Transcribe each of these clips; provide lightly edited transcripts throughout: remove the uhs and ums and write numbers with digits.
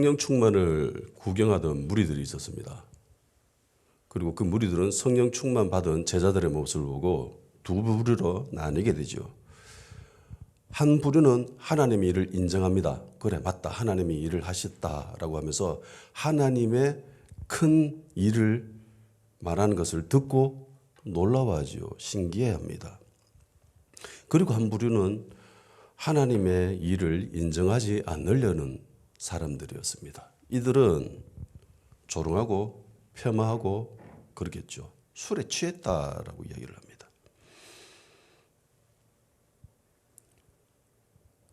성령 충만을 구경하던 무리들이 있었습니다. 그리고 그 무리들은 성령 충만 받은 제자들의 모습을 보고 두 부류로 나뉘게 되죠. 한 부류는 하나님의 일을 인정합니다. 그래, 맞다. 하나님이 일을 하셨다라고 하면서 하나님의 큰 일을 말하는 것을 듣고 놀라워하죠. 신기해합니다. 그리고 한 부류는 하나님의 일을 인정하지 않으려는 사람들이었습니다. 이들은 조롱하고 폄하하고 그러겠죠. 술에 취했다라고 이야기를 합니다.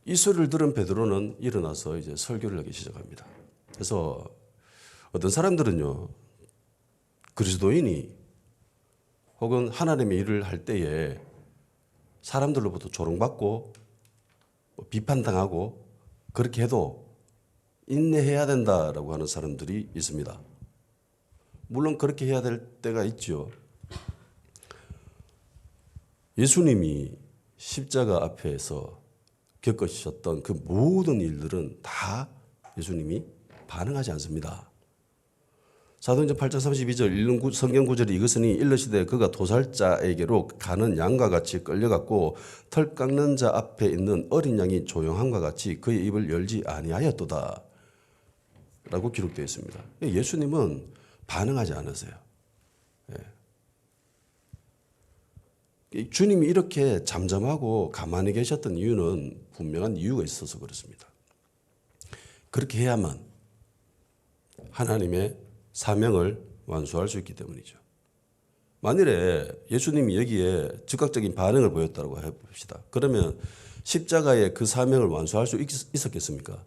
이 소리를 들은 베드로는 일어나서 이제 설교를 하기 시작합니다. 그래서 어떤 사람들은요, 그리스도인이 혹은 하나님의 일을 할 때에 사람들로부터 조롱받고 비판당하고 그렇게 해도 인내해야 된다라고 하는 사람들이 있습니다. 물론 그렇게 해야 될 때가 있죠. 예수님이 십자가 앞에서 겪으셨던 그 모든 일들은 다 예수님이 반응하지 않습니다. 사도행전 8장 32절 읽는 성경 구절이 이것으니 일러시되 그가 도살자에게로 가는 양과 같이 끌려갔고 털 깎는 자 앞에 있는 어린 양이 조용함과 같이 그의 입을 열지 아니하였도다 라고 기록되어 있습니다. 예수님은 반응하지 않으세요. 주님이 이렇게 잠잠하고 가만히 계셨던 이유는 분명한 이유가 있어서 그렇습니다. 그렇게 해야만 하나님의 사명을 완수할 수 있기 때문이죠. 만일에 예수님이 여기에 즉각적인 반응을 보였다고 해봅시다. 그러면 십자가의 그 사명을 완수할 수 있었겠습니까?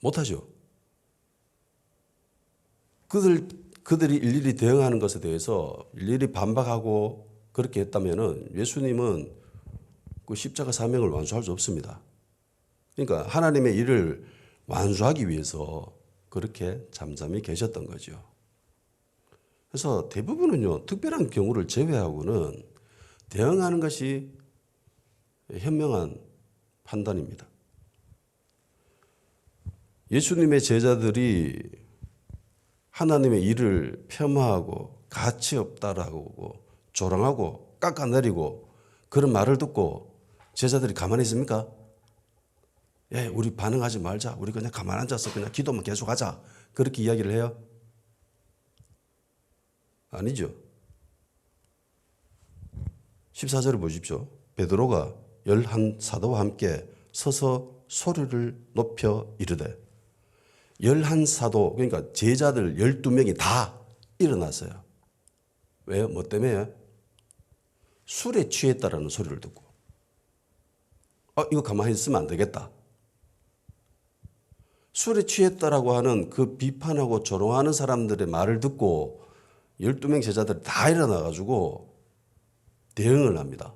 못하죠. 그들이 일일이 대응하는 것에 대해서 일일이 반박하고 그렇게 했다면 예수님은 그 십자가 사명을 완수할 수 없습니다. 그러니까 하나님의 일을 완수하기 위해서 그렇게 잠잠히 계셨던 거죠. 그래서 대부분은요, 특별한 경우를 제외하고는 대응하는 것이 현명한 판단입니다. 예수님의 제자들이 하나님의 일을 폄하하고 가치 없다라고 조롱하고 깎아내리고 그런 말을 듣고 제자들이 가만히 있습니까? 예, 우리 반응하지 말자. 우리 그냥 가만히 앉아서 그냥 기도만 계속하자. 그렇게 이야기를 해요? 아니죠. 14절을 보십시오. 베드로가 11사도와 함께 서서 소리를 높여 이르되 11사도 그러니까 제자들 12명이 다 일어났어요. 왜요? 뭐 때문에? 술에 취했다라는 소리를 듣고 이거 가만히 있으면 안 되겠다. 술에 취했다라고 하는 그 비판하고 조롱하는 사람들의 말을 듣고 12명 제자들이 다 일어나가지고 대응을 합니다.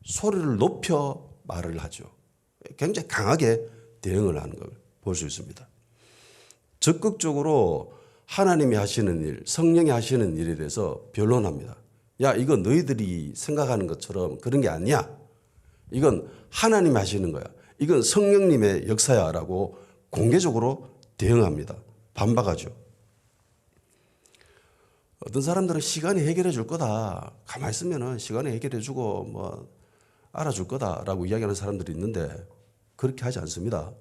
소리를 높여 말을 하죠. 굉장히 강하게 대응을 하는 걸 볼 수 있습니다. 적극적으로 하나님이 하시는 일, 성령이 하시는 일에 대해서 변론합니다. 야, 이거 너희들이 생각하는 것처럼 그런 게 아니야. 이건 하나님이 하시는 거야. 이건 성령님의 역사야 라고 공개적으로 대응합니다. 반박하죠. 어떤 사람들은 시간이 해결해 줄 거다. 가만히 있으면 시간이 해결해 주고 뭐 알아줄 거다라고 이야기하는 사람들이 있는데 그렇게 하지 않습니다.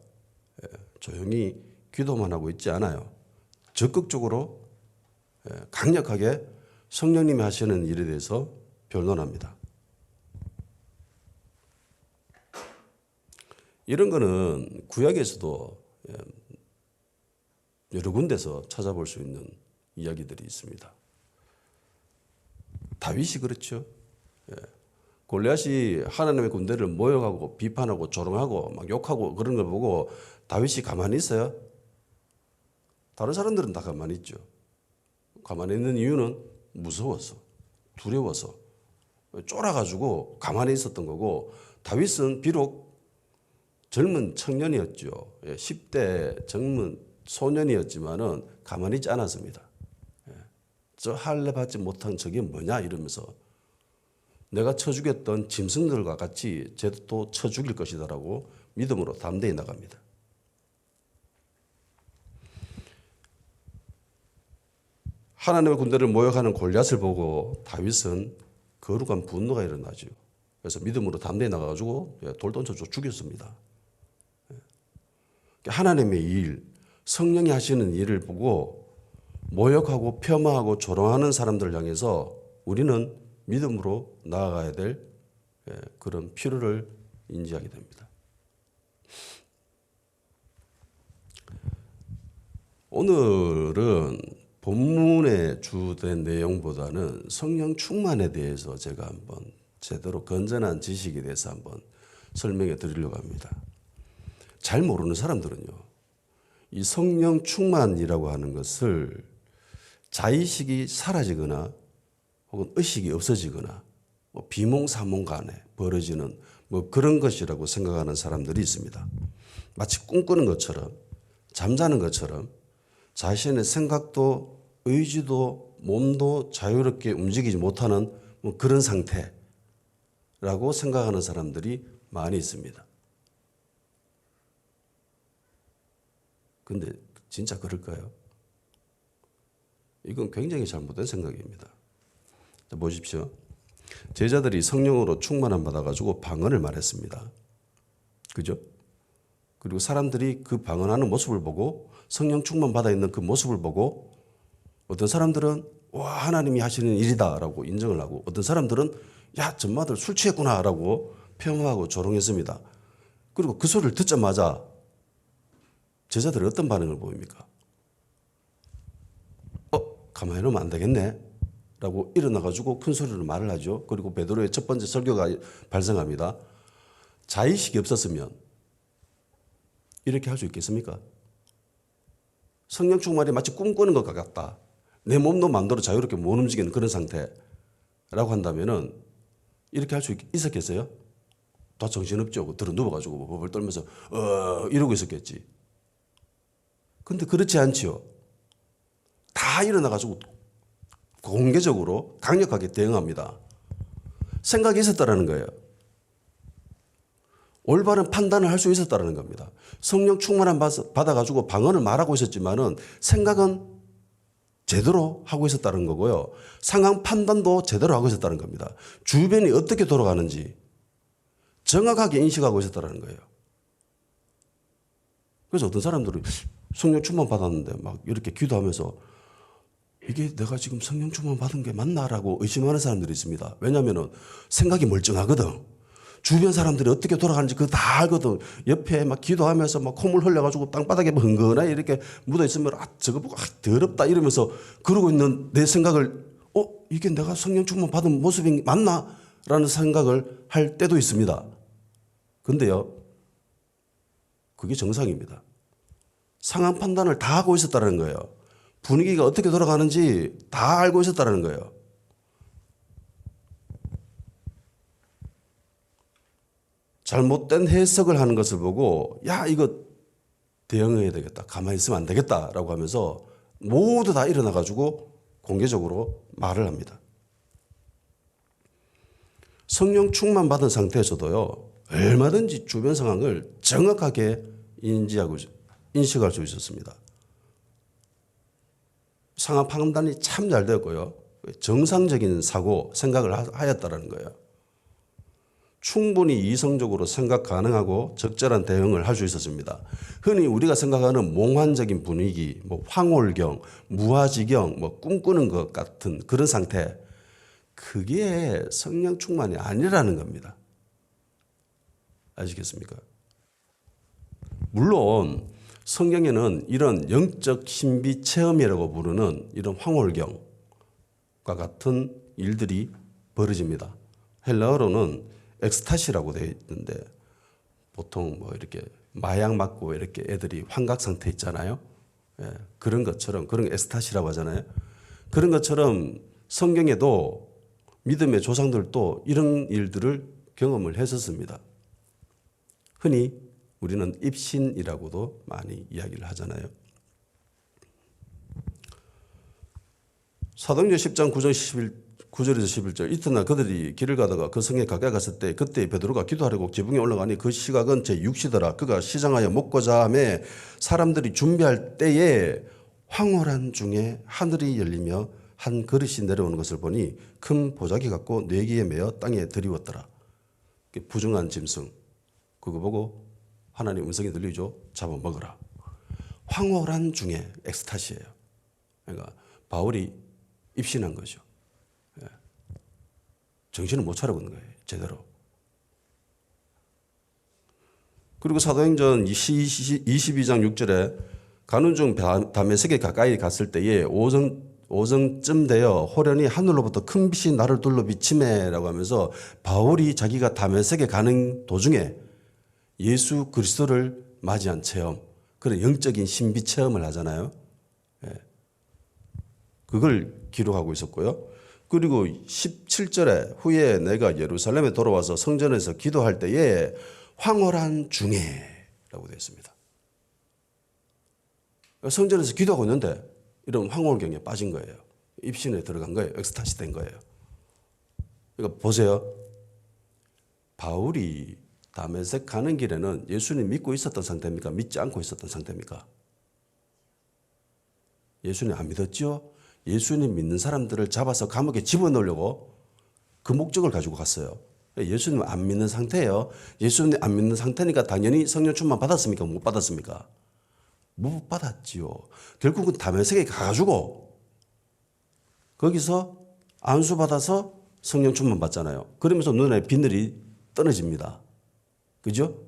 조용히 기도만 하고 있지 않아요. 적극적으로 강력하게 성령님이 하시는 일에 대해서 변론합니다. 이런 거는 구약에서도 여러 군데서 찾아볼 수 있는 이야기들이 있습니다. 다윗이 그렇죠. 골리앗이 하나님의 군대를 모욕하고 비판하고 조롱하고 막 욕하고 그런 걸 보고 다윗이 가만히 있어요? 다른 사람들은 다 가만히 있죠. 가만히 있는 이유는 무서워서, 두려워서, 쫄아가지고 가만히 있었던 거고 다윗은 비록 젊은 청년이었죠. 10대 젊은 소년이었지만은 가만히 있지 않았습니다. 저 할례 받지 못한 저게 뭐냐 이러면서 내가 쳐 죽였던 짐승들과 같이 쟤도 쳐 죽일 것이다라고 믿음으로 담대히 나갑니다. 하나님의 군대를 모욕하는 골리앗을 보고 다윗은 거룩한 분노가 일어나죠. 그래서 믿음으로 담대히 나가가지고 돌 던져 죽였습니다. 하나님의 일, 성령이 하시는 일을 보고 모욕하고 폄하하고 조롱하는 사람들을 향해서 우리는 믿음으로 나아가야 될 그런 필요를 인지하게 됩니다. 오늘은 본문에 주된 내용보다는 성령 충만에 대해서 제가 한번 제대로 건전한 지식에 대해서 한번 설명해 드리려고 합니다. 잘 모르는 사람들은요, 이 성령 충만이라고 하는 것을 자의식이 사라지거나 혹은 의식이 없어지거나 뭐 비몽사몽 간에 벌어지는 뭐 그런 것이라고 생각하는 사람들이 있습니다. 마치 꿈꾸는 것처럼, 잠자는 것처럼 자신의 생각도 의지도 몸도 자유롭게 움직이지 못하는 뭐 그런 상태라고 생각하는 사람들이 많이 있습니다. 근데 진짜 그럴까요? 이건 굉장히 잘못된 생각입니다. 자, 보십시오. 제자들이 성령으로 충만함 받아가지고 방언을 말했습니다. 그죠? 그리고 사람들이 그 방언하는 모습을 보고 성령 충만 받아 있는 그 모습을 보고 어떤 사람들은 와, 하나님이 하시는 일이다라고 인정을 하고 어떤 사람들은 야, 전마들 술 취했구나라고 폄하하고 조롱했습니다. 그리고 그 소리를 듣자마자 제자들이 어떤 반응을 보입니까? 가만히 놓으면 안 되겠네 라고 일어나가지고 큰 소리로 말을 하죠. 그리고 베드로의 첫 번째 설교가 발생합니다. 자의식이 없었으면 이렇게 할 수 있겠습니까? 성령 충만이 마치 꿈꾸는 것 같다. 내 몸도 마음대로 자유롭게 못 움직이는 그런 상태라고 한다면은 이렇게 할 수 있었겠어요? 다 정신없죠. 들어 누워가지고 버벌 떨면서 이러고 있었겠지. 근데 그렇지 않지요. 다 일어나가지고 공개적으로 강력하게 대응합니다. 생각이 있었다라는 거예요. 올바른 판단을 할 수 있었다는 겁니다. 성령 충만함 받아가지고 방언을 말하고 있었지만은 생각은 제대로 하고 있었다는 거고요. 상황 판단도 제대로 하고 있었다는 겁니다. 주변이 어떻게 돌아가는지 정확하게 인식하고 있었다는 거예요. 그래서 어떤 사람들은 성령 충만 받았는데 막 이렇게 기도하면서 이게 내가 지금 성령 충만 받은 게 맞나라고 의심하는 사람들이 있습니다. 왜냐하면 생각이 멀쩡하거든. 주변 사람들이 어떻게 돌아가는지 그거 다 알거든. 옆에 막 기도하면서 막 콧물 흘려가지고 땅바닥에 흥건하게 이렇게 묻어 있으면 저거 보고 더럽다 이러면서 그러고 있는 내 생각을 이게 내가 성령 충만 받은 모습이 맞나? 라는 생각을 할 때도 있습니다. 근데요, 그게 정상입니다. 상황 판단을 다 하고 있었다는 거예요. 분위기가 어떻게 돌아가는지 다 알고 있었다는 거예요. 잘못된 해석을 하는 것을 보고 야, 이거 대응해야 되겠다. 가만히 있으면 안 되겠다라고 하면서 모두 다 일어나가지고 공개적으로 말을 합니다. 성령 충만 받은 상태에서도요, 얼마든지 주변 상황을 정확하게 인식할 수 있었습니다. 상황 판단이 참 잘 되었고요. 정상적인 사고, 생각을 하였다는 거예요. 충분히 이성적으로 생각 가능하고 적절한 대응을 할 수 있었습니다. 흔히 우리가 생각하는 몽환적인 분위기, 뭐 황홀경, 무아지경, 뭐 꿈꾸는 것 같은 그런 상태, 그게 성령 충만이 아니라는 겁니다. 아시겠습니까? 물론 성경에는 이런 영적 신비 체험이라고 부르는 이런 황홀경과 같은 일들이 벌어집니다. 헬라어로는 엑스타시라고 되어 있는데 보통 뭐 이렇게 마약 맞고 이렇게 애들이 환각 상태 있잖아요. 그런 것처럼, 그런 엑스타시라고 하잖아요. 그런 것처럼 성경에도 믿음의 조상들도 이런 일들을 경험을 했었습니다. 흔히 우리는 입신이라고도 많이 이야기를 하잖아요. 사도행전 10장 9절에서 11절 이튿날 그들이 길을 가다가 그 성에 가까이 갔을 때 그때 베드로가 기도하려고 지붕에 올라가니 그 시각은 제6시더라. 그가 시장하여 먹고자 하매 사람들이 준비할 때에 황홀한 중에 하늘이 열리며 한 그릇이 내려오는 것을 보니 큰 보자기 같고 뇌기에 매어 땅에 드리웠더라. 부정한 짐승, 그거 보고 하나님 음성이 들리죠. 잡아먹으라. 황홀한 중에 엑스타시예요. 그러니까 바울이 입신한 거죠. 정신을 못 차리고 있는 거예요. 제대로. 그리고 사도행전 22장 6절에 가는 중 다메섹에 가까이 갔을 때에 오정쯤 되어 호련히 하늘로부터 큰 빛이 나를 둘러 비치매라고 하면서 바울이 자기가 다메섹에 가는 도중에 예수 그리스도를 맞이한 체험, 그런 영적인 신비 체험을 하잖아요. 그걸 기록하고 있었고요. 그리고 17절에 후에 내가 예루살렘에 돌아와서 성전에서 기도할 때에 황홀한 중에라고 되어 있습니다. 성전에서 기도하고 있는데 이런 황홀경에 빠진 거예요. 입신에 들어간 거예요. 엑스타시 된 거예요. 그러니까 보세요. 바울이 다메섹 가는 길에는 예수님 믿고 있었던 상태입니까? 믿지 않고 있었던 상태입니까? 예수님 안 믿었죠? 예수님 믿는 사람들을 잡아서 감옥에 집어넣으려고 그 목적을 가지고 갔어요. 예수님 안 믿는 상태예요. 예수님 안 믿는 상태니까 당연히 성령 충만 받았습니까? 못 받았습니까? 못 받았지요. 결국은 다메섹에 가가지고 거기서 안수 받아서 성령 충만 받잖아요. 그러면서 눈에 비늘이 떨어집니다. 그죠?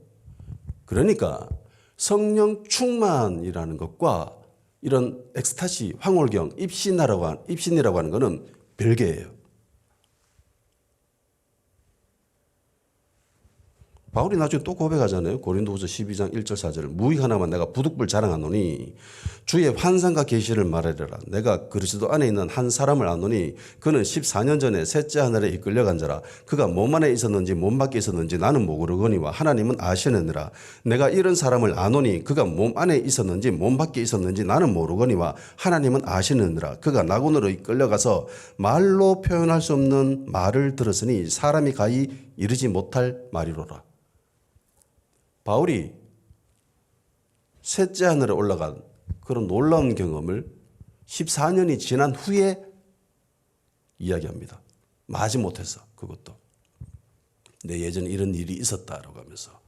그러니까 성령 충만이라는 것과 이런 엑스타시, 황홀경, 입신이라고 하는 것은 별개예요. 바울이 나중에 또 고백하잖아요. 고린도후서 12장 1절 4절 무익 하나만 내가 부득불 자랑하노니 주의 환상과 계시를 말하리라. 내가 그리스도 안에 있는 한 사람을 아노니 그는 14년 전에 셋째 하늘에 이끌려간 자라. 그가 몸 안에 있었는지 몸 밖에 있었는지 나는 모르거니와 하나님은 아시느니라. 내가 이런 사람을 아노니 그가 몸 안에 있었는지 몸 밖에 있었는지 나는 모르거니와 하나님은 아시느니라. 그가 낙원으로 이끌려가서 말로 표현할 수 없는 말을 들었으니 사람이 가히 이르지 못할 말이로라. 바울이 셋째 하늘에 올라간 그런 놀라운 경험을 14년이 지난 후에 이야기합니다. 마지 못해서 그것도. 내 예전에 이런 일이 있었다라고 하면서.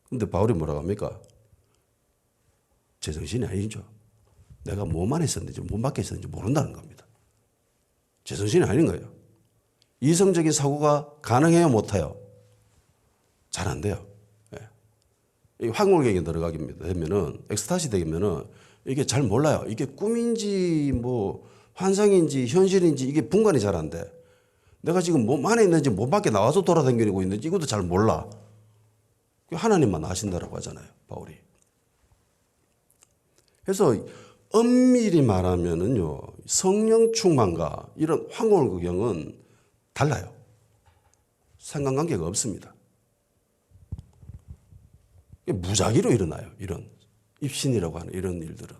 근데 바울이 뭐라고 합니까? 제정신이 아니죠. 내가 몸 안에 있었는지 몸 밖에 있었는지 모른다는 겁니다. 제정신이 아닌 거예요. 이성적인 사고가 가능해요? 못해요? 잘 안 돼요. 이 황홀경에 들어가게 되면은, 엑스타시 되면은 이게 잘 몰라요. 이게 꿈인지 뭐 환상인지 현실인지 이게 분간이 잘 안 돼. 내가 지금 몸 안에 있는지 몸 밖에 나와서 돌아다니고 있는지 이것도 잘 몰라. 하나님만 아신다라고 하잖아요. 바울이. 그래서 엄밀히 말하면은요, 성령 충만과 이런 황홀경은 달라요. 상관관계가 없습니다. 무작위로 일어나요. 이런 입신이라고 하는 이런 일들은.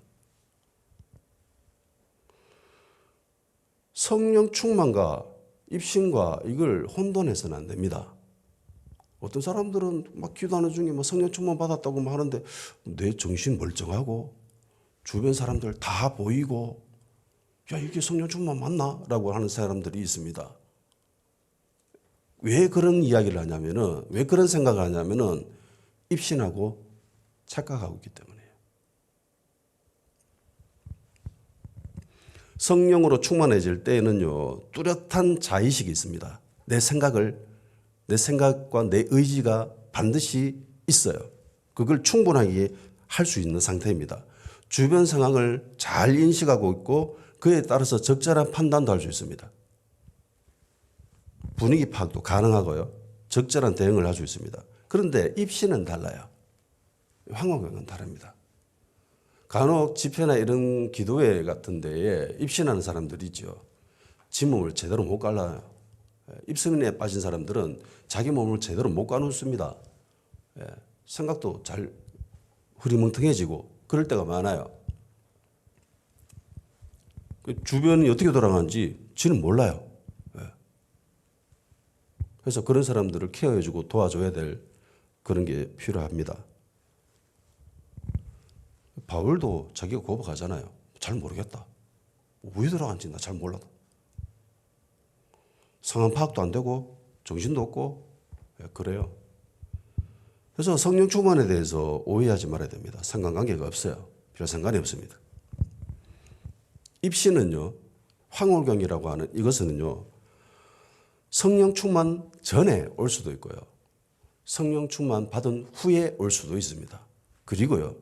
성령 충만과 입신과 이걸 혼돈해서는 안 됩니다. 어떤 사람들은 막 기도하는 중에 뭐 성령 충만 받았다고 하는데 내 정신 멀쩡하고 주변 사람들 다 보이고 야 이게 성령 충만 맞나? 라고 하는 사람들이 있습니다. 왜 그런 이야기를 하냐면은 왜 그런 생각을 하냐면은 입신하고 착각하고 있기 때문이에요. 성령으로 충만해질 때에는요, 뚜렷한 자의식이 있습니다. 내 생각과 내 의지가 반드시 있어요. 그걸 충분하게 할 수 있는 상태입니다. 주변 상황을 잘 인식하고 있고 그에 따라서 적절한 판단도 할 수 있습니다. 분위기 파악도 가능하고요. 적절한 대응을 할 수 있습니다. 그런데 입신은 달라요. 황홀경은 다릅니다. 간혹 집회나 이런 기도회 같은 데에 입신하는 사람들이 있죠. 지 몸을 제대로 못 갈라요. 입신에 빠진 사람들은 자기 몸을 제대로 못 가누습니다. 생각도 잘 흐리멍텅해지고 그럴 때가 많아요. 주변이 어떻게 돌아가는지 지는 몰라요. 그래서 그런 사람들을 케어해주고 도와줘야 될 그런 게 필요합니다. 바울도 자기가 고백하잖아요. 잘 모르겠다. 왜 들어간지 나 잘 몰라. 상황 파악도 안 되고 정신도 없고 그래요. 그래서 성령 충만에 대해서 오해하지 말아야 됩니다. 상관관계가 없어요. 별 상관이 없습니다. 입신은요, 황홀경이라고 하는 이것은요, 성령 충만 전에 올 수도 있고요. 성령 충만 받은 후에 올 수도 있습니다. 그리고요,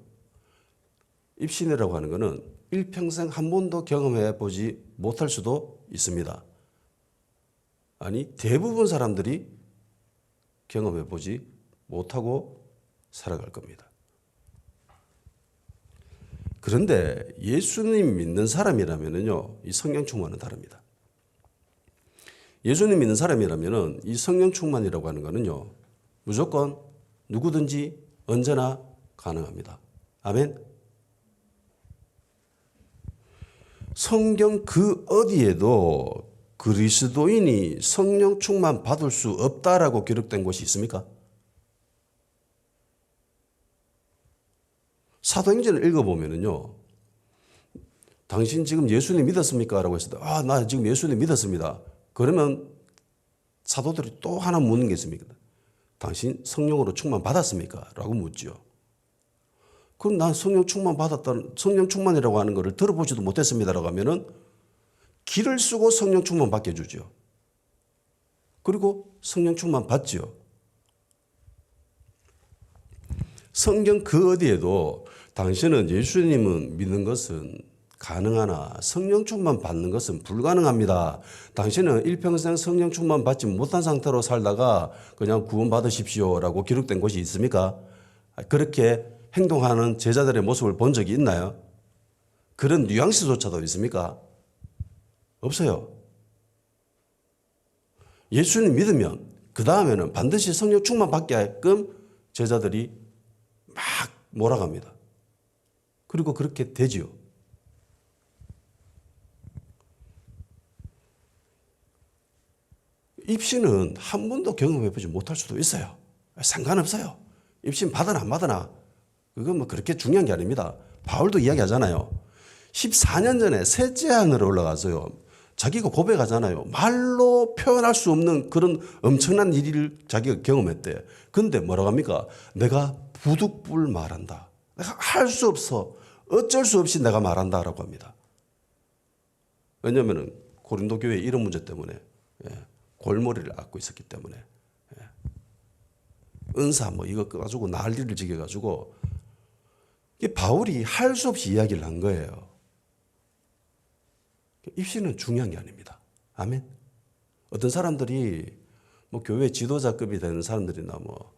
입신이라고 하는 것은 일평생 한 번도 경험해 보지 못할 수도 있습니다. 아니, 대부분 사람들이 경험해 보지 못하고 살아갈 겁니다. 그런데 예수님 믿는 사람이라면요, 이 성령 충만은 다릅니다. 예수님 믿는 사람이라면은 이 성령 충만이라고 하는 거는요, 무조건 누구든지 언제나 가능합니다. 아멘. 성경 그 어디에도 그리스도인이 성령 충만 받을 수 없다라고 기록된 곳이 있습니까? 사도행전을 읽어보면은요, 당신 지금 예수님 믿었습니까? 라고 했을 때, 나 지금 예수님 믿었습니다. 그러면 사도들이 또 하나 묻는 게 있습니까? 당신 성령으로 충만 받았습니까? 라고 묻죠. 그럼 난 성령 충만 받았다는, 성령 충만이라고 하는 것을 들어보지도 못했습니다라고 하면은 기를 쓰고 성령 충만 받게 해주죠. 그리고 성령 충만 받죠. 성경 그 어디에도 당신은 예수님은 믿는 것은 가능하나 성령 충만 받는 것은 불가능합니다. 당신은 일평생 성령 충만 받지 못한 상태로 살다가 그냥 구원 받으십시오라고 기록된 곳이 있습니까? 그렇게 행동하는 제자들의 모습을 본 적이 있나요? 그런 뉘앙스조차도 있습니까? 없어요. 예수님 믿으면 그 다음에는 반드시 성령 충만 받게끔 제자들이 막 몰아갑니다. 그리고 그렇게 되지요. 입신은 한 번도 경험해보지 못할 수도 있어요. 상관없어요. 입신 받으나 안 받으나 그건 뭐 그렇게 중요한 게 아닙니다. 바울도 이야기하잖아요. 14년 전에 셋째 하늘에 올라가서요, 자기가 고백하잖아요. 말로 표현할 수 없는 그런 엄청난 일을 자기가 경험했대. 근데 뭐라고 합니까? 내가 부득불 말한다. 내가 할 수 없어. 어쩔 수 없이 내가 말한다라고 합니다. 왜냐하면 고린도 교회 이런 문제 때문에 골머리를 앓고 있었기 때문에 은사 뭐 이거 가지고 난리를 지겨가지고 바울이 할 수 없이 이야기를 한 거예요. 입신은 중요한 게 아닙니다. 아멘. 어떤 사람들이 뭐 교회 지도자급이 되는 사람들이나 뭐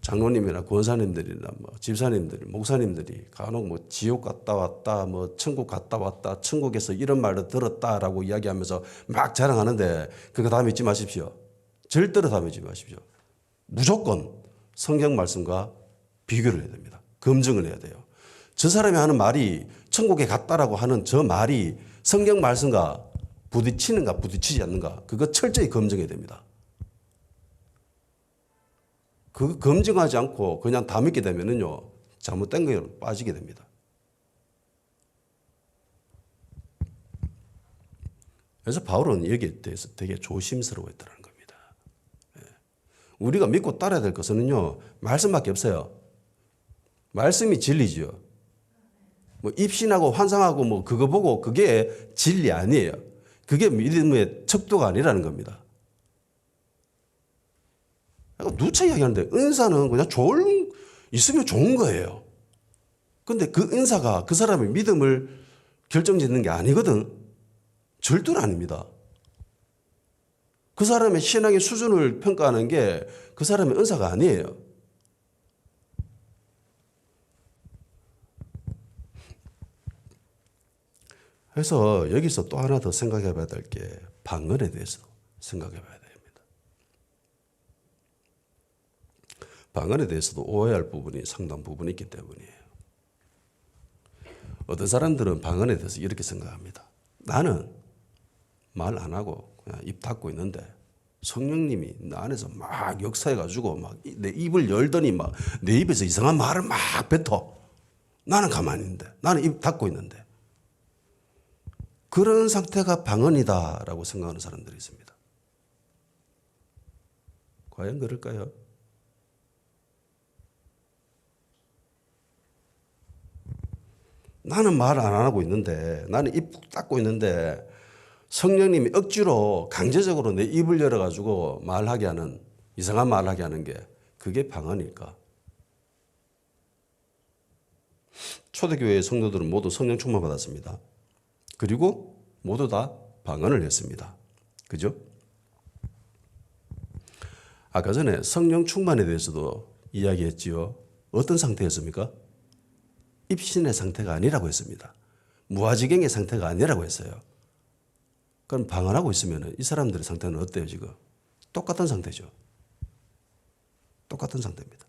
장로님이나 권사님들이나 뭐 집사님들, 목사님들이 간혹 뭐 지옥 갔다 왔다, 뭐 천국 갔다 왔다, 천국에서 이런 말을 들었다라고 이야기하면서 막 자랑하는데 그거 다 믿지 마십시오. 절대로 다 믿지 마십시오. 무조건 성경 말씀과 비교를 해야 됩니다. 검증을 해야 돼요. 저 사람이 하는 말이 천국에 갔다라고 하는 저 말이 성경 말씀과 부딪히는가 부딪히지 않는가 그거 철저히 검증해야 됩니다. 그거 검증하지 않고 그냥 다 믿게 되면은요, 잘못된 거에 빠지게 됩니다. 그래서 바울은 여기에 대해서 되게 조심스러워했다는 겁니다. 우리가 믿고 따라야 될 것은요, 말씀밖에 없어요. 말씀이 진리죠. 뭐 입신하고 환상하고 뭐 그거 보고 그게 진리 아니에요. 그게 믿음의 척도가 아니라는 겁니다. 누차 이야기하는데 은사는 그냥 있으면 좋은 거예요. 근데 그 은사가 그 사람의 믿음을 결정짓는 게 아니거든. 절대로 아닙니다. 그 사람의 신앙의 수준을 평가하는 게 그 사람의 은사가 아니에요. 그래서 여기서 또 하나 더 생각해 봐야 될 게 방언에 대해서 생각해 봐야 됩니다. 방언에 대해서도 오해할 부분이 상당 부분 있기 때문이에요. 어떤 사람들은 방언에 대해서 이렇게 생각합니다. 나는 말 안 하고 그냥 입 닫고 있는데 성령님이 나 안에서 막 역사해가지고 막 내 입을 열더니 막 내 입에서 이상한 말을 막 뱉어. 나는 가만히 있는데, 나는 입 닫고 있는데. 그런 상태가 방언이다라고 생각하는 사람들이 있습니다. 과연 그럴까요? 나는 말 안 하고 있는데, 나는 입 닫고 있는데 성령님이 억지로 강제적으로 내 입을 열어가지고 말하게 하는, 이상한 말하게 하는 게 그게 방언일까? 초대교회의 성도들은 모두 성령 충만 받았습니다. 그리고 모두 다 방언을 했습니다. 그죠? 아까 전에 성령 충만에 대해서도 이야기했지요. 어떤 상태였습니까? 입신의 상태가 아니라고 했습니다. 무아지경의 상태가 아니라고 했어요. 그럼 방언하고 있으면 이 사람들의 상태는 어때요 지금? 똑같은 상태죠. 똑같은 상태입니다.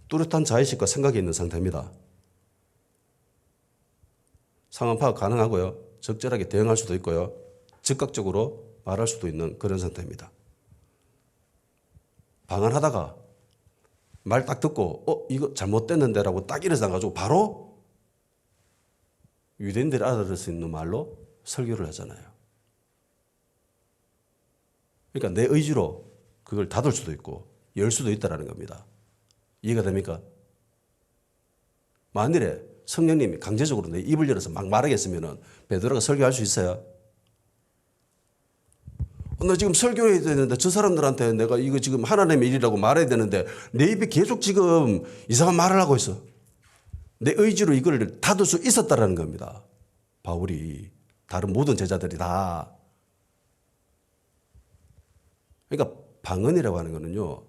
뚜렷한 자의식과 생각이 있는 상태입니다. 상황 파악 가능하고요. 적절하게 대응할 수도 있고요. 즉각적으로 말할 수도 있는 그런 상태입니다. 방언하다가 말 딱 듣고 이거 잘못됐는데 라고 딱 일어나가지고 바로 유대인들이 알아들을 수 있는 말로 설교를 하잖아요. 그러니까 내 의지로 그걸 닫을 수도 있고 열 수도 있다는 겁니다. 이해가 됩니까? 만일에 성령님이 강제적으로 내 입을 열어서 막 말하게 했으면 베드로가 설교할 수 있어요? 너 지금 설교해야 되는데 저 사람들한테 내가 이거 지금 하나님의 일이라고 말해야 되는데 내 입이 계속 지금 이상한 말을 하고 있어. 내 의지로 이걸 닫을 수 있었다라는 겁니다. 바울이, 다른 모든 제자들이 다. 그러니까 방언이라고 하는 거는요,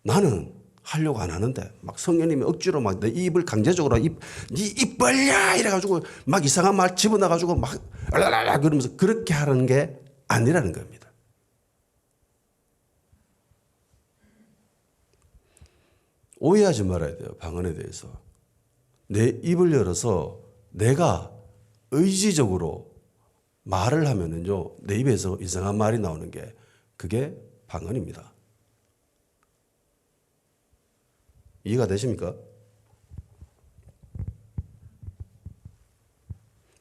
나는 하려고 안 하는데 막 성령님이 억지로 막 내 입을 강제적으로 네 입 벌려 이래가지고 막 이상한 말 집어넣어가지고 막 알라라 그러면서 그렇게 하는 게 아니라는 겁니다. 오해하지 말아야 돼요. 방언에 대해서. 내 입을 열어서 내가 의지적으로 말을 하면은요, 내 입에서 이상한 말이 나오는 게 그게 방언입니다. 이해가 되십니까?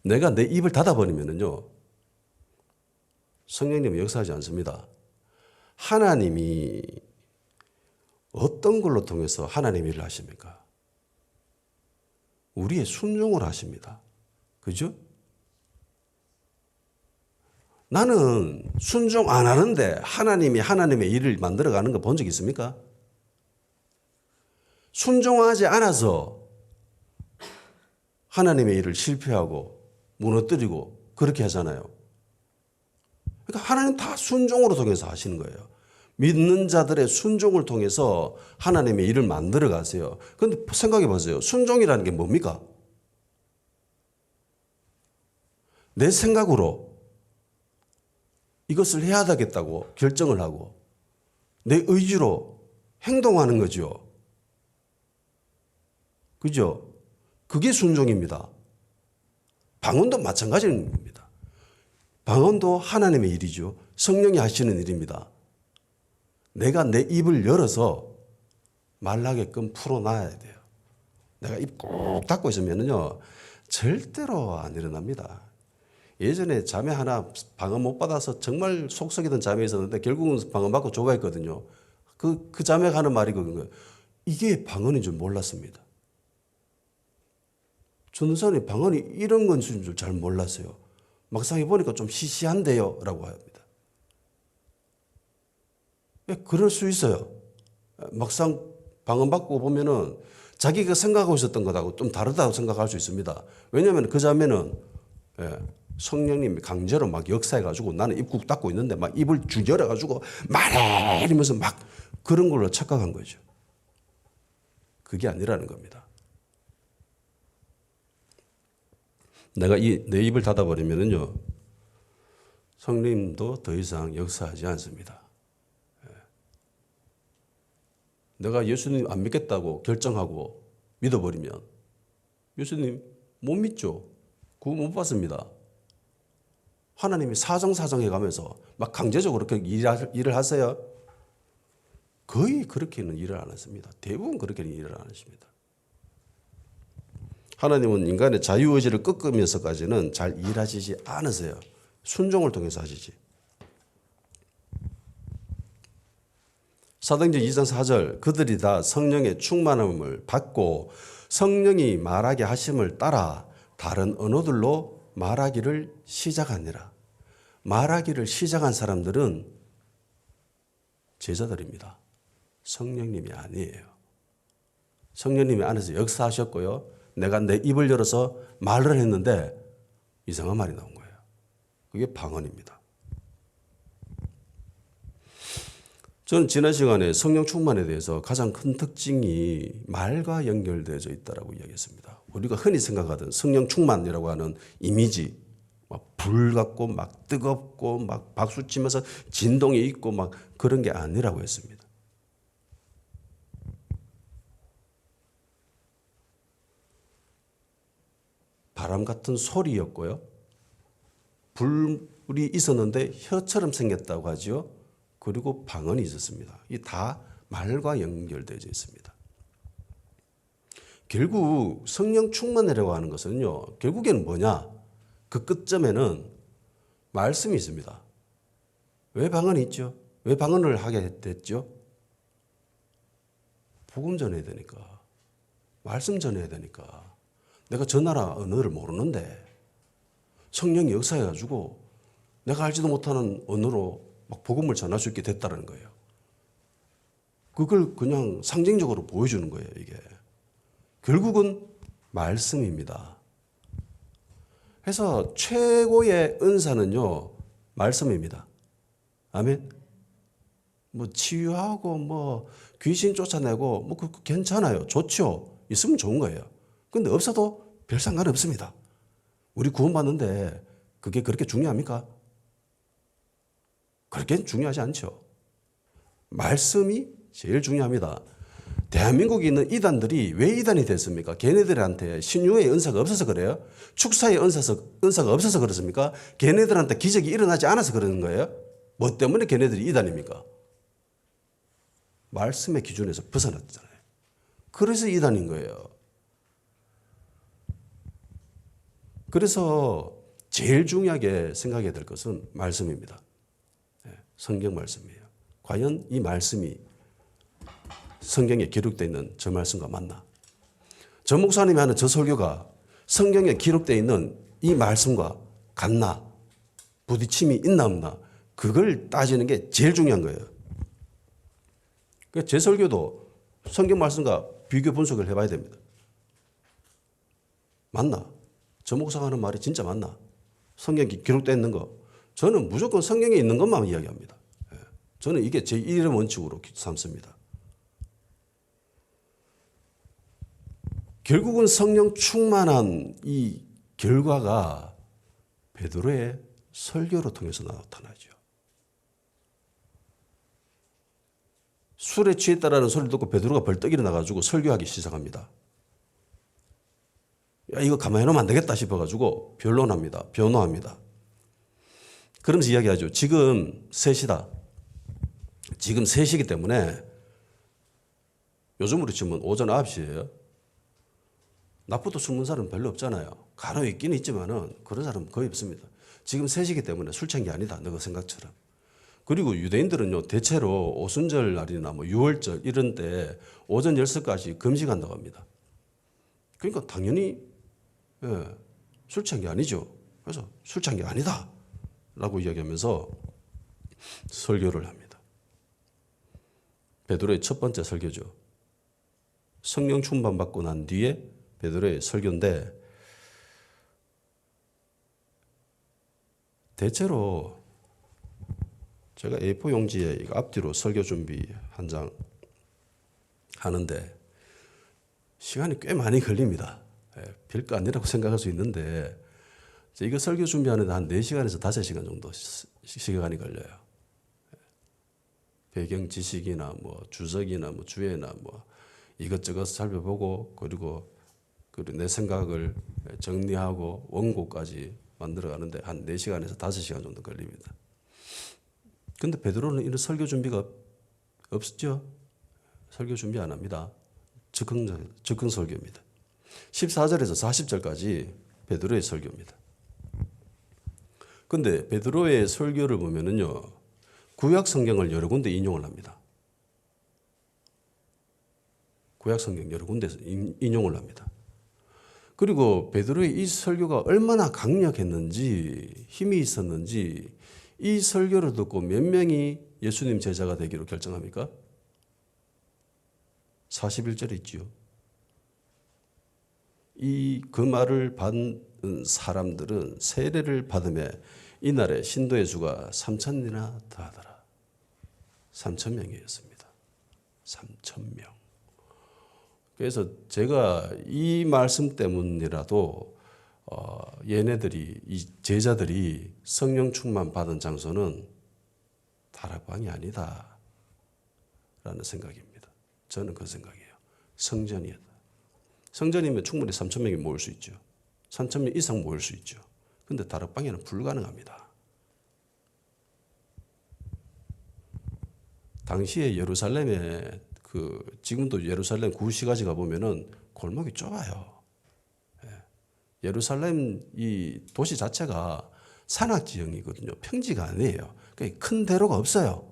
내가 내 입을 닫아버리면은요, 성령님은 역사하지 않습니다. 하나님이 어떤 걸로 통해서 하나님의 일을 하십니까? 우리의 순종을 하십니다. 그죠? 나는 순종 안 하는데 하나님이 하나님의 일을 만들어가는 거 본 적 있습니까? 순종하지 않아서 하나님의 일을 실패하고 무너뜨리고 그렇게 하잖아요. 그러니까 하나님 다 순종으로 통해서 하시는 거예요. 믿는 자들의 순종을 통해서 하나님의 일을 만들어 가세요. 그런데 생각해 보세요. 순종이라는 게 뭡니까? 내 생각으로 이것을 해야 되겠다고 결정을 하고 내 의지로 행동하는 거죠. 그죠? 그게 순종입니다. 방언도 마찬가지인 겁니다. 방언도 하나님의 일이죠. 성령이 하시는 일입니다. 내가 내 입을 열어서 말하게끔 풀어놔야 돼요. 내가 입 꼭 닫고 있으면요, 절대로 안 일어납니다. 예전에 자매 하나 방언 못 받아서 정말 속 썩이던 자매 있었는데 결국은 방언 받고 좋아했거든요. 그 자매가 하는 말이 그런 거예요. 이게 방언인 줄 몰랐습니다. 전도사님 방언이 이런 건 줄 잘 몰랐어요. 막상 해보니까 좀 시시한데요 라고 합니다. 그럴 수 있어요. 막상 방언 받고 보면은 자기가 생각하고 있었던 것하고 좀 다르다고 생각할 수 있습니다. 왜냐하면 그 자매는 성령님이 강제로 막 역사해가지고 나는 입 꾹 닫고 있는데 막 입을 쭉 열어가지고 말해 이러면서 막 그런 걸로 착각한 거죠. 그게 아니라는 겁니다. 내가 내 입을 닫아버리면은요, 성령님도 더 이상 역사하지 않습니다. 내가 예수님 안 믿겠다고 결정하고 믿어버리면 예수님 못 믿죠. 구원 못 받습니다. 하나님이 사정사정 해가면서 막 강제적으로 그렇게 일을 하세요? 거의 그렇게는 일을 안 했습니다. 대부분 그렇게는 일을 안 하십니다. 하나님은 인간의 자유의지를 꺾으면서까지는 잘 일하시지 않으세요. 순종을 통해서 하시지. 사도행전 2장 4절 그들이 다 성령의 충만함을 받고 성령이 말하게 하심을 따라 다른 언어들로 말하기를 시작하니라. 말하기를 시작한 사람들은 제자들입니다. 성령님이 아니에요. 성령님이 안에서 역사하셨고요. 내가 내 입을 열어서 말을 했는데 이상한 말이 나온 거예요. 그게 방언입니다. 저는 지난 시간에 성령 충만에 대해서 가장 큰 특징이 말과 연결되어져 있다고 이야기했습니다. 우리가 흔히 생각하던 성령 충만이라고 하는 이미지, 막 불 같고 막 뜨겁고 막 박수 치면서 진동이 있고 막 그런 게 아니라고 했습니다. 바람 같은 소리였고요. 불이 있었는데 혀처럼 생겼다고 하죠. 그리고 방언이 있었습니다. 이 다 말과 연결되어 있습니다. 결국 성령 충만이라고 하는 것은요. 결국에는 뭐냐? 그 끝점에는 말씀이 있습니다. 왜 방언이 있죠? 왜 방언을 하게 됐죠? 복음 전해야 되니까. 말씀 전해야 되니까. 내가 저 나라 언어를 모르는데 성령이 역사해가지고 내가 알지도 못하는 언어로 막 복음을 전할 수 있게 됐다는 거예요. 그걸 그냥 상징적으로 보여주는 거예요, 이게. 결국은 말씀입니다. 그래서 최고의 은사는요, 말씀입니다. 아멘. 뭐 치유하고 뭐 귀신 쫓아내고 뭐 그 괜찮아요. 좋죠. 있으면 좋은 거예요. 근데 없어도 별 상관 없습니다. 우리 구원받는데 그게 그렇게 중요합니까? 그렇게 중요하지 않죠. 말씀이 제일 중요합니다. 대한민국에 있는 이단들이 왜 이단이 됐습니까? 걔네들한테 신유의 은사가 없어서 그래요? 축사의 은사가 없어서 그렇습니까? 걔네들한테 기적이 일어나지 않아서 그러는 거예요? 뭐 때문에 걔네들이 이단입니까? 말씀의 기준에서 벗어났잖아요. 그래서 이단인 거예요. 그래서 제일 중요하게 생각해야 될 것은 말씀입니다. 성경 말씀이에요. 과연 이 말씀이 성경에 기록되어 있는 저 말씀과 맞나? 저 목사님이 하는 저 설교가 성경에 기록되어 있는 이 말씀과 같나? 부딪힘이 있나 없나? 그걸 따지는 게 제일 중요한 거예요. 제 설교도 성경 말씀과 비교 분석을 해봐야 됩니다. 맞나? 저 목사가 하는 말이 진짜 맞나? 성경에 기록되어 있는 거. 저는 무조건 성경에 있는 것만 이야기합니다. 저는 이게 제 1의 원칙으로 삼습니다. 결국은 성령 충만한 이 결과가 베드로의 설교를 통해서 나타나죠. 술에 취했다라는 소리를 듣고 베드로가 벌떡 일어나가지고 설교하기 시작합니다. 야, 이거 가만히 놓으면 안 되겠다 싶어가지고 변호합니다. 그러면서 이야기하죠. 지금 3시다. 지금 3시기 때문에 요즘으로 치면 오전 9시예요. 낮부터 술 먹는 사람은 별로 없잖아요. 간혹 있긴 있지만은 그런 사람은 거의 없습니다. 지금 3시기 때문에 술 취한 게 아니다. 너가 생각처럼. 그리고 유대인들은요, 대체로 오순절 날이나 뭐 6월절 이런 때 오전 10시까지 금식한다고 합니다. 그러니까 당연히 술 취한 게 아니죠. 그래서 술 취한 게 아니다. 라고 이야기하면서 설교를 합니다. 베드로의 첫 번째 설교죠. 성령 충만 받고 난 뒤에 베드로의 설교인데 대체로 제가 A4 용지에 앞뒤로 설교 준비 한 장 하는데 시간이 꽤 많이 걸립니다. 별거 아니라고 생각할 수 있는데 이거 설교 준비하는데 한 4시간에서 5시간 정도 시간이 걸려요. 배경 지식이나 뭐 주석이나 뭐 주예나 뭐 이것저것 살펴보고 그리고 내 생각을 정리하고 원고까지 만들어가는데 한 4시간에서 5시간 정도 걸립니다. 근데 베드로는 이런 설교 준비가 없었죠. 설교 준비 안 합니다. 즉흥 설교입니다. 14절에서 40절까지 베드로의 설교입니다. 근데 베드로의 설교를 보면은요, 구약 성경을 여러 군데 인용을 합니다. 구약 성경 여러 군데서 인용을 합니다. 그리고 베드로의 이 설교가 얼마나 강력했는지, 힘이 있었는지, 이 설교를 듣고 몇 명이 예수님 제자가 되기로 결정합니까? 41절에 있지요. 그 말을 받은 사람들은 세례를 받음에 이날에 신도의 수가 3,000이나 더하더라. 3,000명이었습니다. 3,000명. 그래서 제가 이 말씀 때문이라도 얘네들이, 이 제자들이 성령 충만 받은 장소는 다락방이 아니다 라는 생각입니다. 저는 그 생각이에요. 성전이었다. 성전이면 충분히 3,000명이 모일 수 있죠. 3,000명 이상 모일 수 있죠. 근데 다락방에는 불가능합니다. 당시에 예루살렘에 지금도 예루살렘 구시가지 가보면은 골목이 좁아요. 예루살렘 이 도시 자체가 산악지형이거든요. 평지가 아니에요. 그러니까 큰 대로가 없어요.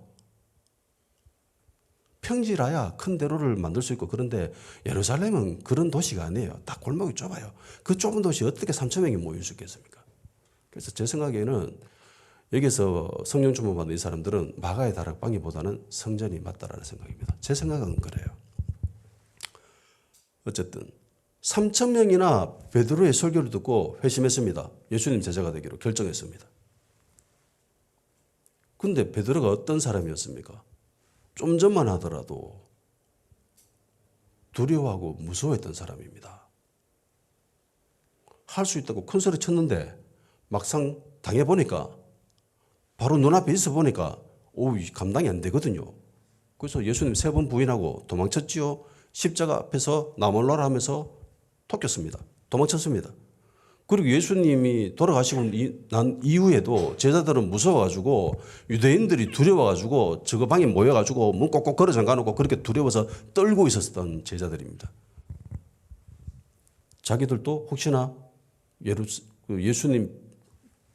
평지라야 큰 대로를 만들 수 있고, 그런데 예루살렘은 그런 도시가 아니에요. 다 골목이 좁아요. 그 좁은 도시에 어떻게 3,000명이 모일 수 있겠습니까? 그래서 제 생각에는 여기서 성령 충만 받은 이 사람들은 마가의 다락방이보다는 성전이 맞다라는 생각입니다. 제 생각은 그래요. 어쨌든 3,000명이나 베드로의 설교를 듣고 회심했습니다. 예수님 제자가 되기로 결정했습니다. 근데 베드로가 어떤 사람이었습니까? 좀 전만 하더라도 두려워하고 무서워했던 사람입니다. 할 수 있다고 큰 소리 쳤는데 막상 당해보니까, 바로 눈앞에 있어 보니까 감당이 안 되거든요. 그래서 예수님 3번 부인하고 도망쳤지요. 십자가 앞에서 나 몰라라 하면서 토꼈습니다. 도망쳤습니다. 그리고 예수님이 돌아가시고 난 이후에도 제자들은 무서워가지고, 유대인들이 두려워가지고 저거 방에 모여가지고 문 꼭꼭 걸어 잠가놓고 그렇게 두려워서 떨고 있었던 제자들입니다. 자기들도 혹시나 예수님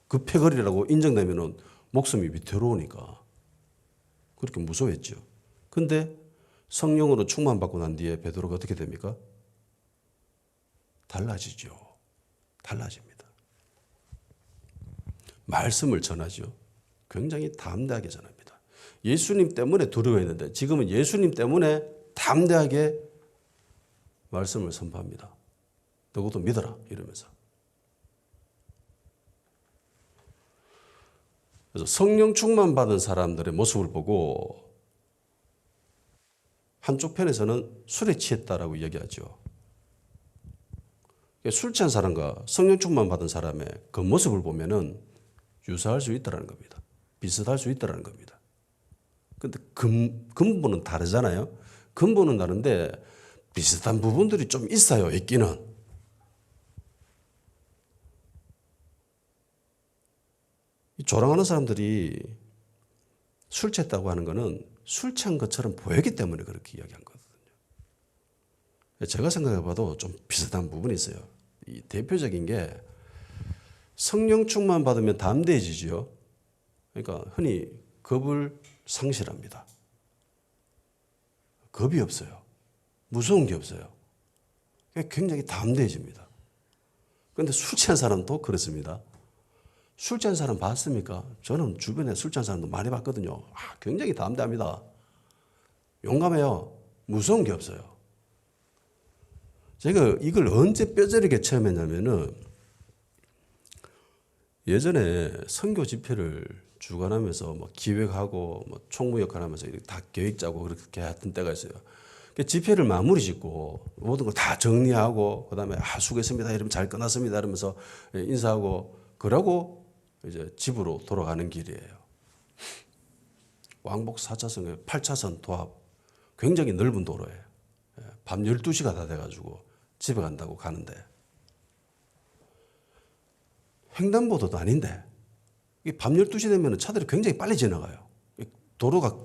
그 패거리라고 인정되면은 목숨이 위태로우니까 그렇게 무서워했죠. 근데 성령으로 충만받고 난 뒤에 베드로가 어떻게 됩니까? 달라지죠. 달라집니다. 말씀을 전하죠. 굉장히 담대하게 전합니다. 예수님 때문에 두려워했는데 지금은 예수님 때문에 담대하게 말씀을 선포합니다. 너도 믿어라 이러면서. 그래서 성령 충만 받은 사람들의 모습을 보고 한쪽 편에서는 술에 취했다라고 이야기하죠. 술 취한 사람과 성령 충만 받은 사람의 그 모습을 보면은 유사할 수 있다는 겁니다. 비슷할 수 있다는 겁니다. 근데 근본은 다르잖아요. 근본은 다른데 비슷한 부분들이 좀 있어요. 있기는. 조롱하는 사람들이 술 취했다고 하는 것은 술 취한 것처럼 보이기 때문에 그렇게 이야기한 거거든요. 제가 생각해 봐도 좀 비슷한 부분이 있어요. 이 대표적인 게 성령 충만 받으면 담대해지죠. 그러니까 흔히 겁을 상실합니다. 겁이 없어요. 무서운 게 없어요. 굉장히 담대해집니다. 그런데 술 취한 사람도 그렇습니다. 술 취한 사람 봤습니까? 저는 주변에 술 취한 사람도 많이 봤거든요. 굉장히 담대합니다. 용감해요. 무서운 게 없어요. 제가 이걸 언제 뼈저리게 체험했냐면은 예전에 선교 집회를 주관하면서 뭐 기획하고 뭐 총무 역할하면서 이렇게 다 계획 짜고 그렇게 했던 때가 있어요. 집회를 마무리 짓고 모든 걸 다 정리하고 그다음에 수고했습니다. 이러면 잘 끝났습니다. 이러면서 인사하고 그러고 이제 집으로 돌아가는 길이에요. 왕복 4차선에 8차선 도합 굉장히 넓은 도로예요. 밤 12시가 다 돼가지고 집에 간다고 가는데 횡단보도도 아닌데 밤 12시 되면 차들이 굉장히 빨리 지나가요. 도로가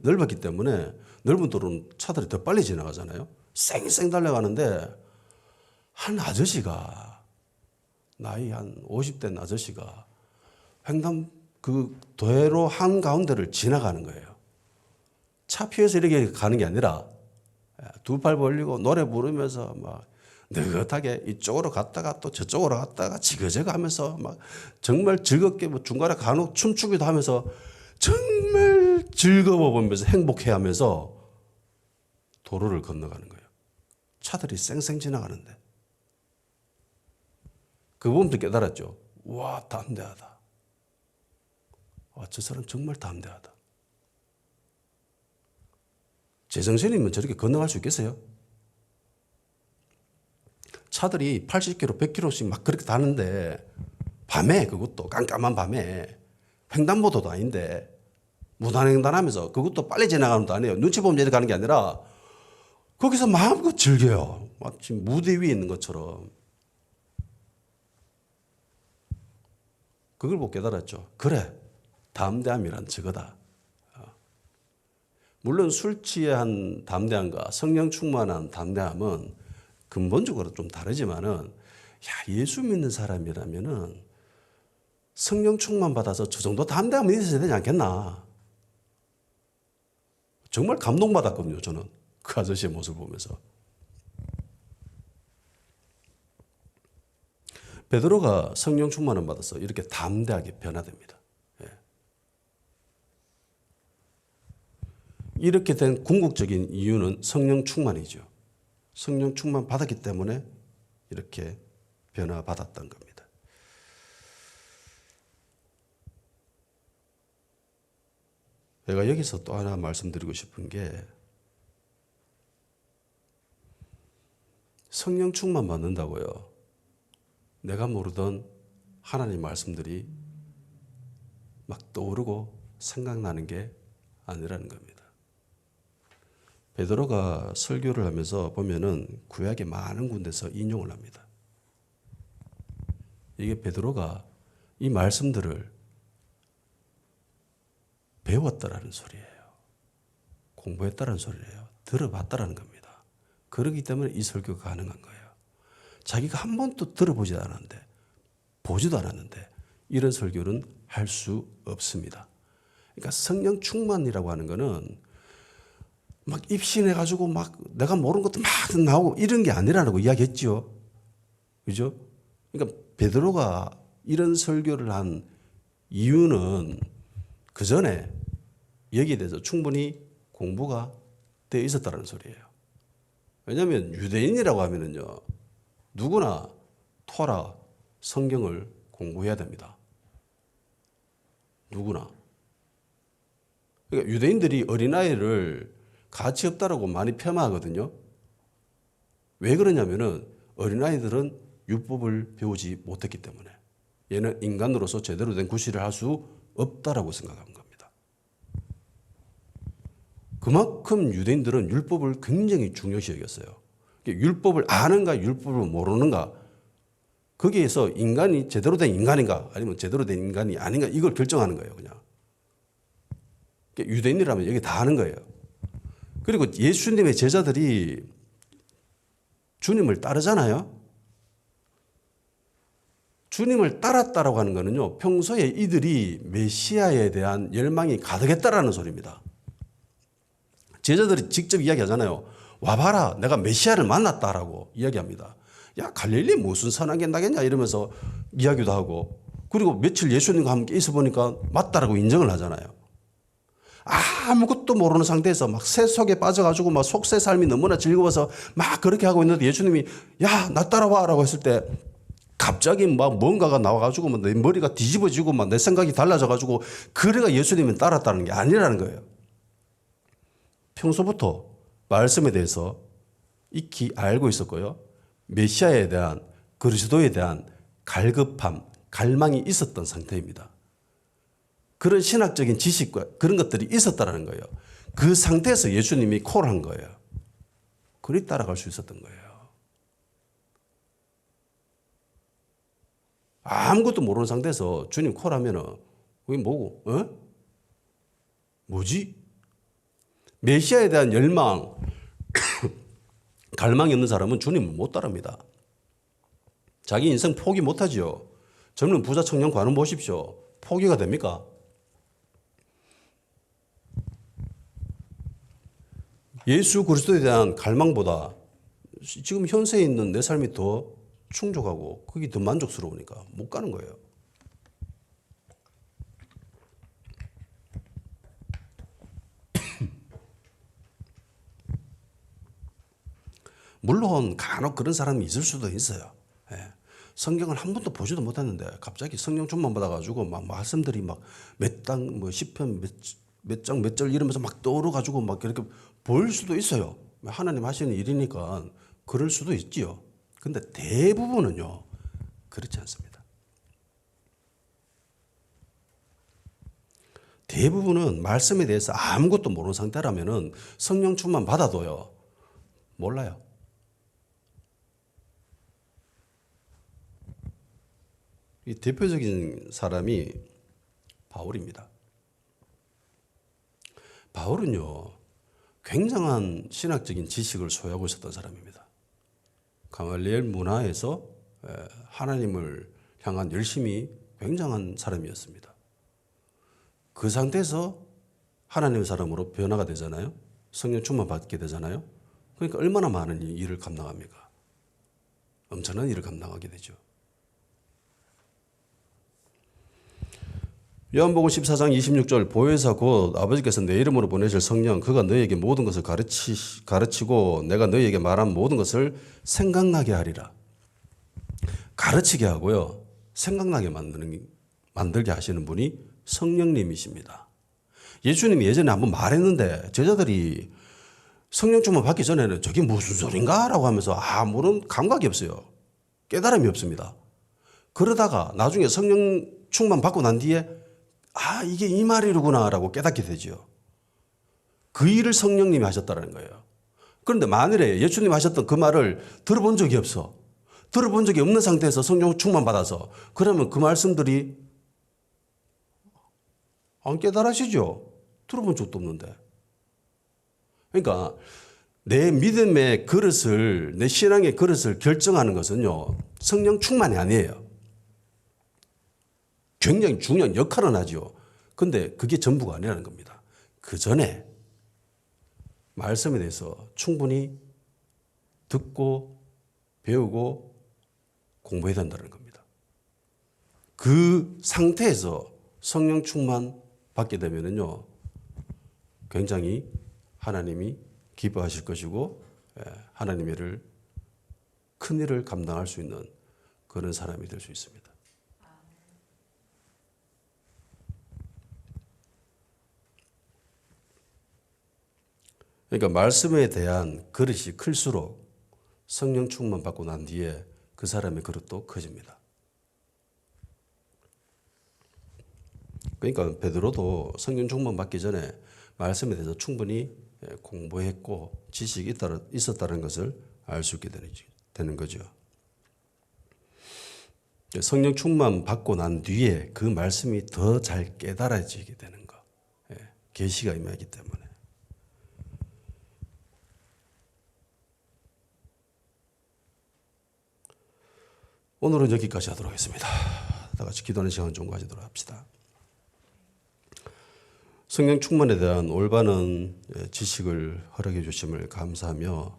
넓었기 때문에 넓은 도로는 차들이 더 빨리 지나가잖아요. 쌩쌩 달려가는데 한 아저씨가, 나이 한 50대 아저씨가 횡단 그 도로 한가운데를 지나가는 거예요. 차 피해서 이렇게 가는 게 아니라 두 팔 벌리고 노래 부르면서 막 느긋하게 이쪽으로 갔다가 또 저쪽으로 갔다가 지그재그 하면서 막 정말 즐겁게 뭐 중간에 간혹 춤추기도 하면서 정말 즐거워 보면서 행복해 하면서 도로를 건너가는 거예요. 차들이 쌩쌩 지나가는데. 그 부분도 깨달았죠. 와, 담대하다. 와, 저 사람 정말 담대하다. 제정신이면 저렇게 건너갈 수 있겠어요? 차들이 80km, 100km씩 막 그렇게 다는데 밤에, 그것도 깜깜한 밤에 횡단보도도 아닌데 무단횡단하면서, 그것도 빨리 지나가는 것도 아니에요. 눈치 보면 이렇게 가는 게 아니라 거기서 마음껏 즐겨요. 마치 무대 위에 있는 것처럼. 그걸 보고 깨달았죠. 그래, 담대함이란 저거다. 물론 술 취한 담대함과 성령 충만한 담대함은 근본적으로 좀 다르지만은, 예수 믿는 사람이라면은 성령 충만 받아서 저 정도 담대함이 있어야 되지 않겠나. 정말 감동받았거든요, 저는. 그 아저씨의 모습을 보면서. 베드로가 성령 충만을 받아서 이렇게 담대하게 변화됩니다. 이렇게 된 궁극적인 이유는 성령 충만이죠. 성령 충만 받았기 때문에 이렇게 변화받았던 겁니다. 제가 여기서 또 하나 말씀드리고 싶은 게, 성령 충만 받는다고요, 내가 모르던 하나님 말씀들이 막 떠오르고 생각나는 게 아니라는 겁니다. 베드로가 설교를 하면서 보면은 구약의 많은 군데서 인용을 합니다. 이게 베드로가 이 말씀들을 배웠다라는 소리예요. 공부했다라는 소리예요. 들어봤다라는 겁니다. 그렇기 때문에 이 설교가 가능한 거예요. 자기가 한 번도 들어보지도 않았는데, 보지도 않았는데 이런 설교는 할 수 없습니다. 그러니까 성령 충만이라고 하는 거는 막 입신해가지고 막 내가 모르는 것도 막 나오고 이런 게 아니라고 이야기했죠. 그죠? 그러니까 베드로가 이런 설교를 한 이유는 그 전에 여기에 대해서 충분히 공부가 되어 있었다는 소리예요. 왜냐하면 유대인이라고 하면은요, 누구나 토라, 성경을 공부해야 됩니다. 누구나. 그러니까 유대인들이 어린아이를 가치 없다라고 많이 폄하하거든요. 왜 그러냐면은 어린아이들은 율법을 배우지 못했기 때문에, 얘는 인간으로서 제대로 된 구실을 할 수 없다라고 생각한 겁니다. 그만큼 유대인들은 율법을 굉장히 중요시 여겼어요. 율법을 아는가 율법을 모르는가, 거기에서 인간이 제대로 된 인간인가 아니면 제대로 된 인간이 아닌가, 이걸 결정하는 거예요. 그냥 유대인이라면 여기 다 아는 거예요. 그리고 예수님의 제자들이 주님을 따르잖아요. 주님을 따랐다라고 하는 거는요, 평소에 이들이 메시아에 대한 열망이 가득했다라는 소리입니다. 제자들이 직접 이야기하잖아요. 와봐라, 내가 메시아를 만났다라고 이야기합니다. 야, 갈릴리 무슨 선한 게 나겠냐 이러면서 이야기도 하고, 그리고 며칠 예수님과 함께 있어 보니까 맞다라고 인정을 하잖아요. 아무것도 모르는 상태에서 막 새 속에 빠져가지고 막 속새 삶이 너무나 즐거워서 막 그렇게 하고 있는데 예수님이 야, 나 따라와라고 했을 때 갑자기 막 뭔가가 나와가지고 내 머리가 뒤집어지고 막 내 생각이 달라져가지고, 그래가 예수님을 따랐다는 게 아니라는 거예요. 평소부터 말씀에 대해서 익히 알고 있었고요. 메시아에 대한, 그리스도에 대한 갈급함, 갈망이 있었던 상태입니다. 그런 신학적인 지식과 그런 것들이 있었다는 거예요. 그 상태에서 예수님이 콜한 거예요. 그리 따라갈 수 있었던 거예요. 아무것도 모르는 상태에서 주님 콜하면은 그게 뭐고? 뭐지? 메시아에 대한 열망, 갈망이 없는 사람은 주님을 못 따릅니다. 자기 인생 포기 못하지요. 젊은 부자 청년 관원 보십시오. 포기가 됩니까? 예수 그리스도에 대한 갈망보다 지금 현세에 있는 내 삶이 더 충족하고 그게 더 만족스러우니까 못 가는 거예요. 물론 간혹 그런 사람이 있을 수도 있어요. 예. 성경을 한 번도 보지도 못했는데 갑자기 성령 충만 받아가지고 막 말씀들이 막 몇 장, 뭐 10편 몇 장, 몇 절 이러면서 막 떠오르가지고 막 이렇게 보일 수도 있어요. 하나님 하시는 일이니까 그럴 수도 있지요. 근데 대부분은요, 그렇지 않습니다. 대부분은 말씀에 대해서 아무것도 모르는 상태라면은 성령 충만 받아도요, 몰라요. 이 대표적인 사람이 바울입니다. 바울은요, 굉장한 신학적인 지식을 소유하고 있었던 사람입니다. 가말리엘 문화에서 하나님을 향한 열심이 굉장한 사람이었습니다. 그 상태에서 하나님의 사람으로 변화가 되잖아요. 성령 충만 받게 되잖아요. 그러니까 얼마나 많은 일을 감당합니까? 엄청난 일을 감당하게 되죠. 요한복음 14장 26절 보혜사 곧 아버지께서 내 이름으로 보내실 성령 그가 너희에게 모든 것을 가르치고 내가 너희에게 말한 모든 것을 생각나게 하리라. 가르치게 하고요. 생각나게 만들게 하시는 분이 성령님이십니다. 예수님이 예전에 한번 말했는데 제자들이 성령 충만 받기 전에는 저게 무슨 소린가? 라고 하면서 아무런 감각이 없어요. 깨달음이 없습니다. 그러다가 나중에 성령 충만 받고 난 뒤에 이게 이 말이로구나 라고 깨닫게 되죠. 그 일을 성령님이 하셨다는 거예요. 그런데 만일에 예수님이 하셨던 그 말을 들어본 적이 없어. 들어본 적이 없는 상태에서 성령 충만 받아서 그러면 그 말씀들이 안 깨달으시죠? 들어본 적도 없는데. 그러니까 내 믿음의 그릇을, 내 신앙의 그릇을 결정하는 것은요, 성령 충만이 아니에요. 굉장히 중요한 역할은 하죠. 그런데 그게 전부가 아니라는 겁니다. 그 전에 말씀에 대해서 충분히 듣고 배우고 공부해야 된다는 겁니다. 그 상태에서 성령 충만 받게 되면은요, 굉장히 하나님이 기뻐하실 것이고 하나님의 일을 큰 일을 감당할 수 있는 그런 사람이 될 수 있습니다. 그러니까 말씀에 대한 그릇이 클수록 성령 충만 받고 난 뒤에 그 사람의 그릇도 커집니다. 그러니까 베드로도 성령 충만 받기 전에 말씀에 대해서 충분히 공부했고 지식이 있었다는 것을 알 수 있게 되는 거죠. 성령 충만 받고 난 뒤에 그 말씀이 더 잘 깨달아지게 되는 거. 계시가 임하기 때문에. 오늘은 여기까지 하도록 하겠습니다. 다 같이 기도하는 시간 좀 가지도록 합시다. 성령 충만에 대한 올바른 지식을 허락해 주심을 감사하며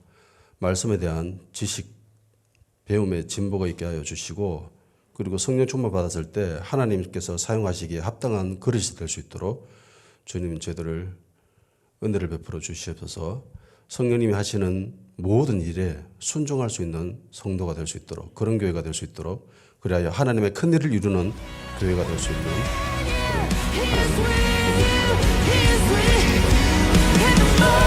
말씀에 대한 지식, 배움의 진보가 있게 하여 주시고 그리고 성령 충만 받았을 때 하나님께서 사용하시기에 합당한 그릇이 될 수 있도록 주님 저희들을 은혜를 베풀어 주시옵소서. 성령님이 하시는 모든 일에 순종할 수 있는 성도가 될 수 있도록 그런 교회가 될 수 있도록 그리하여 하나님의 큰 일을 이루는 교회가 될 수 있는 그런 하나님의